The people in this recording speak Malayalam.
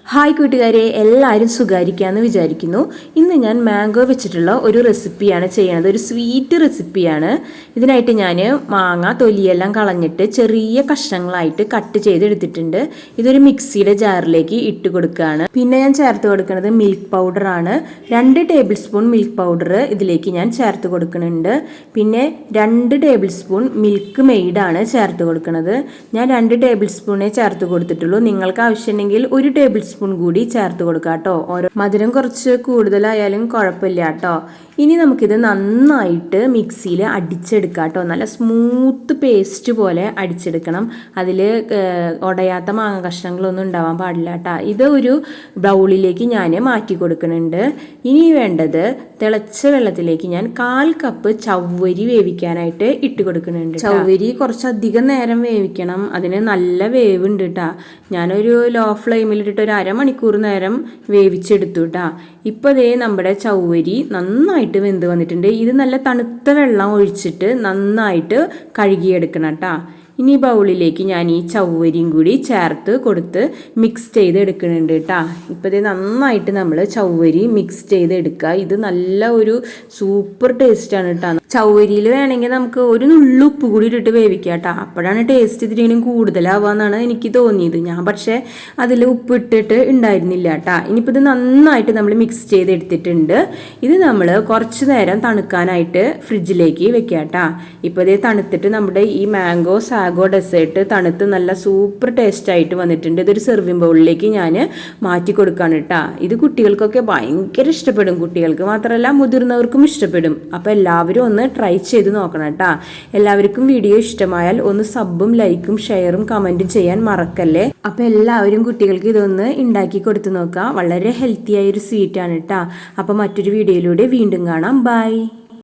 ഹായ് കൂട്ടുകാരെ, എല്ലാവരും സുഖായിരിക്കാമെന്ന് വിചാരിക്കുന്നു. ഇന്ന് ഞാൻ മാംഗോ വെച്ചിട്ടുള്ള ഒരു റെസിപ്പിയാണ് ചെയ്യുന്നത്. ഒരു സ്വീറ്റ് റെസിപ്പിയാണ്. ഇതിനായിട്ട് ഞാൻ മാങ്ങ തൊലിയെല്ലാം കളഞ്ഞിട്ട് ചെറിയ കഷ്ണങ്ങളായിട്ട് കട്ട് ചെയ്തെടുത്തിട്ടുണ്ട്. ഇതൊരു മിക്സിയുടെ ജാറിലേക്ക് ഇട്ട് കൊടുക്കുകയാണ്. പിന്നെ ഞാൻ ചേർത്ത് കൊടുക്കുന്നത് മിൽക്ക് പൗഡറാണ്. 2 ടേബിൾ സ്പൂൺ മിൽക്ക് പൗഡർ ഇതിലേക്ക് ഞാൻ ചേർത്ത് കൊടുക്കുന്നുണ്ട്. പിന്നെ 2 ടേബിൾ സ്പൂൺ മിൽക്ക് മെയ്ഡാണ് ചേർത്ത് കൊടുക്കുന്നത്. ഞാൻ 2 ടേബിൾ സ്പൂണേ ചേർത്ത് കൊടുത്തിട്ടുള്ളൂ. നിങ്ങൾക്ക് ആവശ്യമുണ്ടെങ്കിൽ 1 ടേബിൾ സ്പൂൺ കൂടി ചേർത്ത് കൊടുക്കാം കേട്ടോ. മധുരം കുറച്ച് കൂടുതലായാലും കുഴപ്പമില്ല കേട്ടോ. ഇനി നമുക്കിത് നന്നായിട്ട് മിക്സിയിൽ അടിച്ചെടുക്കാം കേട്ടോ. നല്ല സ്മൂത്ത് പേസ്റ്റ് പോലെ അടിച്ചെടുക്കണം. അതിൽ ഉടയാത്ത മാങ്ങ കഷ്ണങ്ങളൊന്നും ഉണ്ടാവാൻ പാടില്ല കേട്ടോ. ഇത് ഒരു ബൗളിലേക്ക് ഞാൻ മാറ്റി കൊടുക്കുന്നുണ്ട്. ഇനി വേണ്ടത് തിളച്ച വെള്ളത്തിലേക്ക് ഞാൻ 1/4 കപ്പ് ചവ്വരി വേവിക്കാനായിട്ട് ഇട്ട് കൊടുക്കുന്നുണ്ട്. ചവ്വരി കുറച്ചധികം നേരം വേവിക്കണം. അതിന് നല്ല വേവുണ്ട് കേട്ടോ. ഞാനൊരു ലോ ഫ്ലെയിമിലിട്ടിട്ട് ഒരു അരമണിക്കൂർ നേരം വേവിച്ചെടുത്തു കേട്ടോ. ഇപ്പോൾ ദേ നമ്മുടെ ചവ്വരി നന്നായിട്ട് വെന്ത് വന്നിട്ടുണ്ട്. ഇത് നല്ല തണുത്ത വെള്ളം ഒഴിച്ചിട്ട് നന്നായിട്ട് കഴുകിയെടുക്കണം കേട്ടോ. ഇനി ബൗളിലേക്ക് ഞാൻ ഈ ചവ്വരിയും കൂടി ചേർത്ത് കൊടുത്ത് മിക്സ് ചെയ്ത് എടുക്കുന്നുണ്ട് കേട്ടോ. ഇപ്പോൾ ഇത് നന്നായിട്ട് നമ്മൾ ചവ്വരി മിക്സ് ചെയ്ത് എടുക്കുക. ഇത് നല്ല ഒരു സൂപ്പർ ടേസ്റ്റാണ് കേട്ടോ. ചവ്വരിയിൽ വേണമെങ്കിൽ നമുക്ക് ഒരു നുള്ളു ഉപ്പ് കൂടി ഇട്ടിട്ട് വേവിക്കാം കേട്ടോ. അപ്പോഴാണ് ടേസ്റ്റ് ഇതിനും കൂടുതലാവാന്നാണ് എനിക്ക് തോന്നിയത്. ഞാൻ പക്ഷേ അതിൽ ഉപ്പ് ഇട്ടിട്ട് ഉണ്ടായിരുന്നില്ല കേട്ടോ. ഇനിയിപ്പോൾ ഇത് നന്നായിട്ട് നമ്മൾ മിക്സ് ചെയ്തെടുത്തിട്ടുണ്ട്. ഇത് നമ്മൾ കുറച്ച് നേരം തണുക്കാനായിട്ട് ഫ്രിഡ്ജിലേക്ക് വെക്കാം കേട്ടോ. ഇപ്പോൾ ഇത് തണുത്തിട്ട് നമ്മുടെ ഈ മാംഗോ സാഗോ ഡെസേർട്ട് തണുത്ത് നല്ല സൂപ്പർ ടേസ്റ്റ് ആയിട്ട് വന്നിട്ടുണ്ട്. ഇതൊരു സെർവിങ് ബൗളിലേക്ക് ഞാൻ മാറ്റി കൊടുക്കുകയാണ് കേട്ടോ. ഇത് കുട്ടികൾക്കൊക്കെ ഭയങ്കര ഇഷ്ടപ്പെടും. കുട്ടികൾക്ക് മാത്രമല്ല മുതിർന്നവർക്കും ഇഷ്ടപ്പെടും. അപ്പോൾ എല്ലാവരും ഒന്ന് ട്രൈ ചെയ്ത് നോക്കണം കേട്ടോ. എല്ലാവർക്കും വീഡിയോ ഇഷ്ടമായാൽ ഒന്ന് സബും ലൈക്കും ഷെയറും കമൻറ്റും ചെയ്യാൻ മറക്കല്ലേ. അപ്പോൾ എല്ലാവരും കുട്ടികൾക്ക് ഇതൊന്ന് ഉണ്ടാക്കി കൊടുത്തു നോക്കുക. വളരെ ഹെൽത്തി ആയൊരു സ്വീറ്റാണ് കേട്ടോ. അപ്പോൾ മറ്റൊരു വീഡിയോയിലൂടെ വീണ്ടും കാണാം. ബൈ.